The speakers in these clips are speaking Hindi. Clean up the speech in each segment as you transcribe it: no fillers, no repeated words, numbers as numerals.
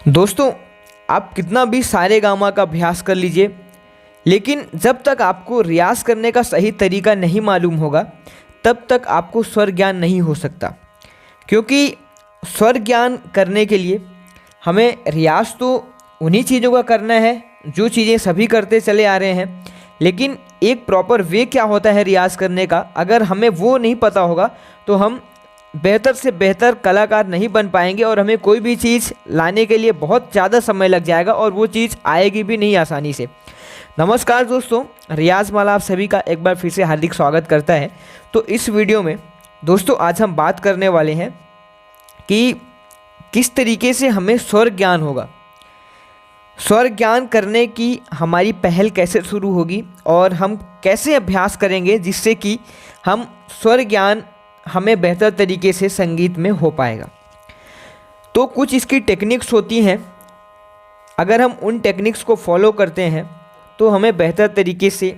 दोस्तों, आप कितना भी सारे गामा का अभ्यास कर लीजिए, लेकिन जब तक आपको रियाज़ करने का सही तरीका नहीं मालूम होगा तब तक आपको स्वर ज्ञान नहीं हो सकता। क्योंकि स्वर ज्ञान करने के लिए हमें रियाज़ तो उन्हीं चीज़ों का करना है जो चीज़ें सभी करते चले आ रहे हैं, लेकिन एक प्रॉपर वे क्या होता है रियाज़ करने का, अगर हमें वो नहीं पता होगा तो हम बेहतर से बेहतर कलाकार नहीं बन पाएंगे और हमें कोई भी चीज़ लाने के लिए बहुत ज़्यादा समय लग जाएगा और वो चीज़ आएगी भी नहीं आसानी से। नमस्कार दोस्तों, रियाज़ माला आप सभी का एक बार फिर से हार्दिक स्वागत करता है। तो इस वीडियो में दोस्तों आज हम बात करने वाले हैं कि किस तरीके से हमें स्वर ज्ञान होगा, स्वर ज्ञान करने की हमारी पहल कैसे शुरू होगी और हम कैसे अभ्यास करेंगे जिससे कि हम स्वर ज्ञान हमें बेहतर तरीके से संगीत में हो पाएगा। तो कुछ इसकी टेक्निक्स होती हैं, अगर हम उन टेक्निक्स को फॉलो करते हैं तो हमें बेहतर तरीके से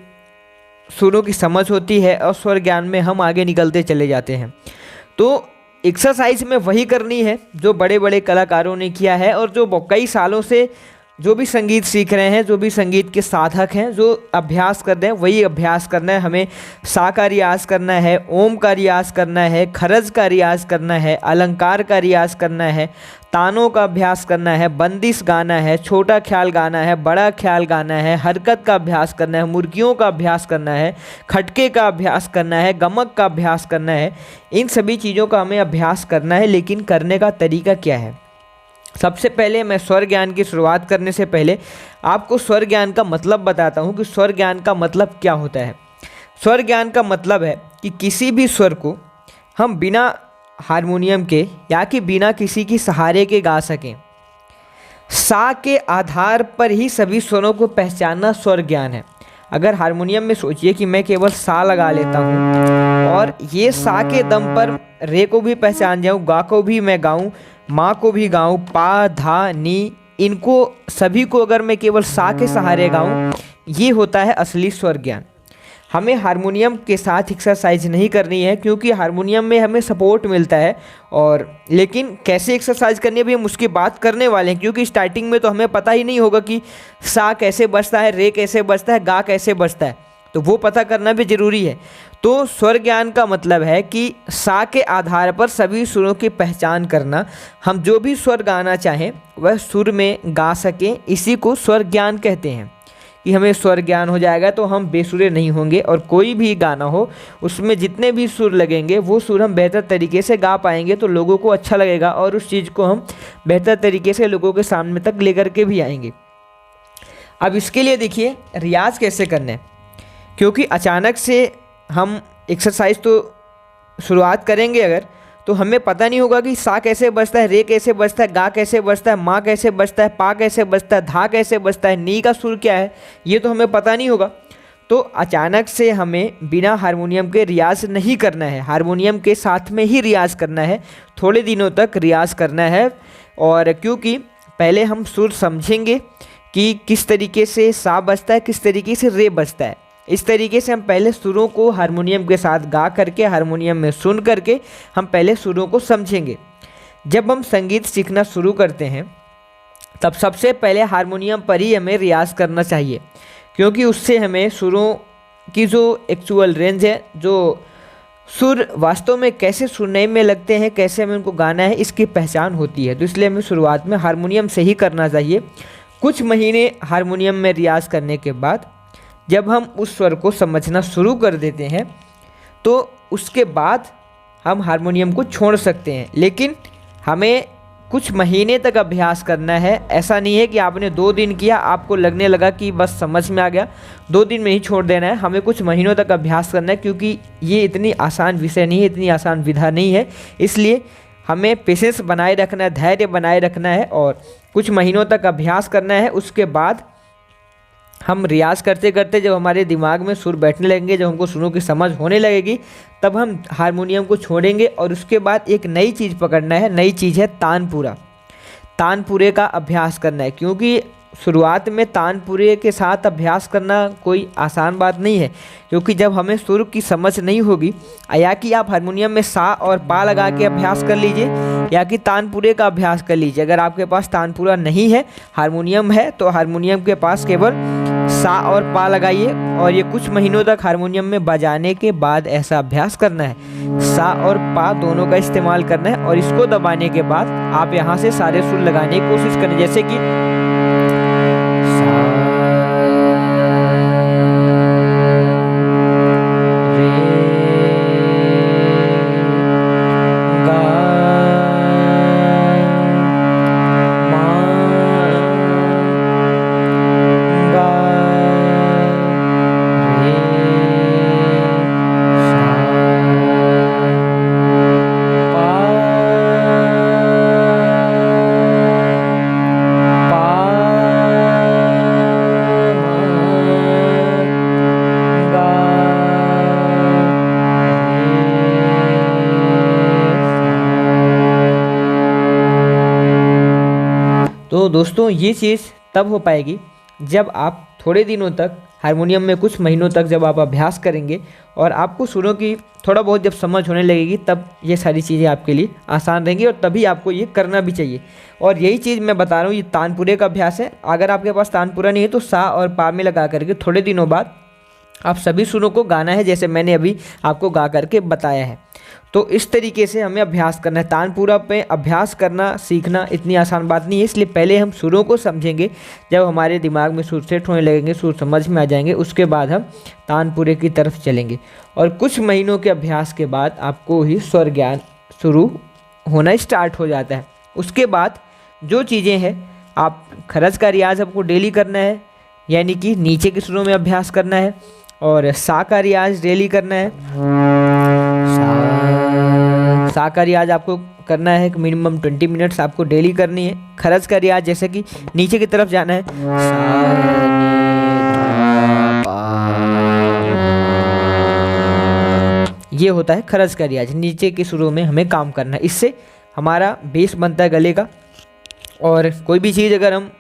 सुरों की समझ होती है और स्वर ज्ञान में हम आगे निकलते चले जाते हैं। तो एक्सरसाइज में वही करनी है जो बड़े बड़े कलाकारों ने किया है और जो कई सालों से जो भी संगीत सीख रहे हैं, जो भी संगीत के साधक हैं, जो अभ्यास कर रहे हैं, वही अभ्यास करना है। हमें सा का रियाज़ करना है, ओम का रियाज़ करना है, खरज का रियाज़ करना है, अलंकार का रियाज़ करना है, तानों का अभ्यास करना है, बंदिश गाना है, छोटा ख्याल गाना है, बड़ा ख्याल गाना है, हरकत का अभ्यास करना है, मुर्गियों का अभ्यास करना है, खटके का अभ्यास करना है, गमक का अभ्यास करना है। इन सभी चीज़ों का हमें अभ्यास करना है, लेकिन करने का तरीका क्या है। सबसे पहले मैं स्वर ज्ञान की शुरुआत करने से पहले आपको स्वर ज्ञान का मतलब बताता हूँ कि स्वर ज्ञान का मतलब क्या होता है। स्वर ज्ञान का मतलब है कि किसी भी स्वर को हम बिना हारमोनियम के या कि बिना किसी की सहारे के गा सकें। सा के आधार पर ही सभी स्वरों को पहचानना स्वर ज्ञान है। अगर हारमोनियम में सोचिए कि मैं केवल सा लगा लेता हूँ और ये सा के दम पर रे को भी पहचान जाऊँ, गा को भी मैं गाऊँ, माँ को भी गाऊँ, पा धा नी, इनको सभी को अगर मैं केवल सा के सहारे गाऊँ, ये होता है असली स्वर ज्ञान। हमें हारमोनियम के साथ एक्सरसाइज नहीं करनी है क्योंकि हारमोनियम में हमें सपोर्ट मिलता है, और लेकिन कैसे एक्सरसाइज करनी है भी हम उसकी बात करने वाले हैं। क्योंकि स्टार्टिंग में तो हमें पता ही नहीं होगा कि सा कैसे बजता है, रे कैसे बजता है, गा कैसे बजता है, तो वो पता करना भी ज़रूरी है। तो स्वर ज्ञान का मतलब है कि सा के आधार पर सभी सुरों की पहचान करना, हम जो भी स्वर गाना चाहें वह सुर में गा सकें, इसी को स्वर ज्ञान कहते हैं। कि हमें स्वर ज्ञान हो जाएगा तो हम बेसुरे नहीं होंगे और कोई भी गाना हो उसमें जितने भी सुर लगेंगे वो सुर हम बेहतर तरीके से गा पाएंगे, तो लोगों को अच्छा लगेगा और उस चीज़ को हम बेहतर तरीके से लोगों के सामने तक लेकर के भी आएंगे। अब इसके लिए देखिए रियाज़ कैसे करना है, क्योंकि अचानक से हम एक्सरसाइज तो शुरुआत करेंगे अगर, तो हमें पता नहीं होगा कि सा कैसे बजता है, रे कैसे बजता है, गा कैसे बजता है, माँ कैसे बजता है, पा कैसे बजता है, धा कैसे बजता है, नी का सुर क्या है, ये तो हमें पता नहीं होगा। तो अचानक से हमें बिना हारमोनियम के रियाज़ नहीं करना है, हारमोनियम के साथ में ही रियाज़ करना है, थोड़े दिनों तक रियाज़ करना है। और क्योंकि पहले हम सुर समझेंगे कि किस तरीके से सा बजता है, किस तरीके से रे बजता है, इस तरीके से हम पहले सुरों को हारमोनियम के साथ गा करके, हारमोनियम में सुन करके हम पहले सुरों को समझेंगे। जब हम संगीत सीखना शुरू करते हैं तब सबसे पहले हारमोनियम पर ही हमें रियाज़ करना चाहिए, क्योंकि उससे हमें सुरों की जो एक्चुअल रेंज है, जो सुर वास्तव में कैसे सुनने में लगते हैं, कैसे हमें उनको गाना है, इसकी पहचान होती है। तो इसलिए हमें शुरुआत में हारमोनियम से ही करना चाहिए। कुछ महीने हारमोनियम में रियाज़ करने के बाद जब हम उस स्वर को समझना शुरू कर देते हैं तो उसके बाद हम हारमोनियम को छोड़ सकते हैं, लेकिन हमें कुछ महीने तक अभ्यास करना है। ऐसा नहीं है कि आपने 2 दिन किया, आपको लगने लगा कि बस समझ में आ गया, 2 दिन में ही छोड़ देना है। हमें कुछ महीनों तक अभ्यास करना है, क्योंकि ये इतनी आसान विषय नहीं है, इतनी आसान विधा नहीं है। इसलिए हमें पेशेंस बनाए रखना है, धैर्य बनाए रखना है और कुछ महीनों तक अभ्यास करना है। उसके बाद हम रियाज़ करते करते जब हमारे दिमाग में सुर बैठने लगेंगे, जब हमको सुरों की समझ होने लगेगी, तब हम हारमोनियम को छोड़ेंगे और उसके बाद एक नई चीज़ पकड़ना है। नई चीज़ है तानपुरा। तानपुरे का अभ्यास करना है, क्योंकि शुरुआत में तानपुरे के साथ अभ्यास करना कोई आसान बात नहीं है। क्योंकि जब हमें सुर की समझ नहीं होगी, या कि आप हारमोनियम में सा और पा लगा के अभ्यास कर लीजिए, या कि तानपुरे का अभ्यास कर लीजिए। अगर आपके पास तानपुरा नहीं है, हारमोनियम है, तो हारमोनियम के पास केवल सा और पा लगाइए और ये कुछ महीनों तक हारमोनियम में बजाने के बाद ऐसा अभ्यास करना है। सा और पा दोनों का इस्तेमाल करना है और इसको दबाने के बाद आप यहाँ से सारे सुर लगाने की कोशिश करें, जैसे कि तो दोस्तों ये चीज़ तब हो पाएगी जब आप थोड़े दिनों तक हारमोनियम में कुछ महीनों तक जब आप अभ्यास करेंगे और आपको सुरों की थोड़ा बहुत जब समझ होने लगेगी, तब ये सारी चीज़ें आपके लिए आसान रहेंगी और तभी आपको ये करना भी चाहिए। और यही चीज़ मैं बता रहा हूँ, ये तानपुरे का अभ्यास है। अगर आपके पास तानपुरा नहीं है तो सा और पा में लगा करके थोड़े दिनों बाद आप सभी सुरों को गाना है, जैसे मैंने अभी आपको गा करके बताया है। तो इस तरीके से हमें अभ्यास करना है। तानपुरा पे अभ्यास करना सीखना इतनी आसान बात नहीं है, इसलिए पहले हम सुरों को समझेंगे। जब हमारे दिमाग में सुर सेट होने लगेंगे, सुर समझ में आ जाएंगे, उसके बाद हम तानपुरे की तरफ चलेंगे। और कुछ महीनों के अभ्यास के बाद आपको ही स्वर ज्ञान शुरू होना स्टार्ट हो जाता है। उसके बाद जो चीज़ें हैं, आप खरज का रियाज आपको डेली करना है, यानी कि नीचे के सुरों में अभ्यास करना है, और सा का रियाज डेली करना है। सा का रियाज आपको करना है मिनिमम 20 मिनट्स आपको डेली करनी है। खरज का रियाज जैसे कि नीचे की तरफ जाना है, ये होता है खरज का रियाज। नीचे के सुरों में हमें काम करना है, इससे हमारा बेस बनता है गले का। और कोई भी चीज़ अगर हम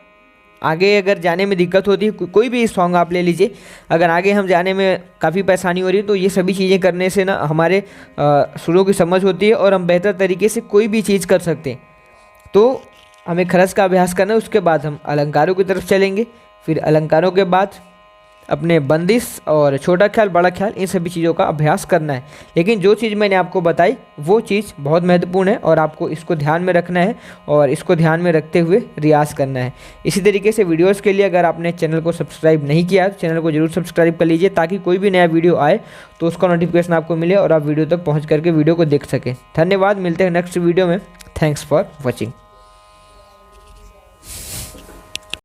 आगे अगर जाने में दिक्कत होती है, कोई भी सॉन्ग आप ले लीजिए, अगर आगे हम जाने में काफ़ी परेशानी हो रही है, तो ये सभी चीज़ें करने से ना हमारे सुरों की समझ होती है और हम बेहतर तरीके से कोई भी चीज़ कर सकते हैं। तो हमें खरज का अभ्यास करना है, उसके बाद हम अलंकारों की तरफ चलेंगे। फिर अलंकारों के बाद अपने बंदिश और छोटा ख्याल, बड़ा ख्याल, इन सभी चीज़ों का अभ्यास करना है। लेकिन जो चीज़ मैंने आपको बताई वो चीज़ बहुत महत्वपूर्ण है और आपको इसको ध्यान में रखना है और इसको ध्यान में रखते हुए रियाज़ करना है। इसी तरीके से वीडियोस के लिए अगर आपने चैनल को सब्सक्राइब नहीं किया तो चैनल को जरूर सब्सक्राइब कर लीजिए, ताकि कोई भी नया वीडियो आए तो उसका नोटिफिकेशन आपको मिले और आप वीडियो तक पहुँच करके वीडियो को देख सकें। धन्यवाद, मिलते हैं नेक्स्ट वीडियो में। Thanks for watching.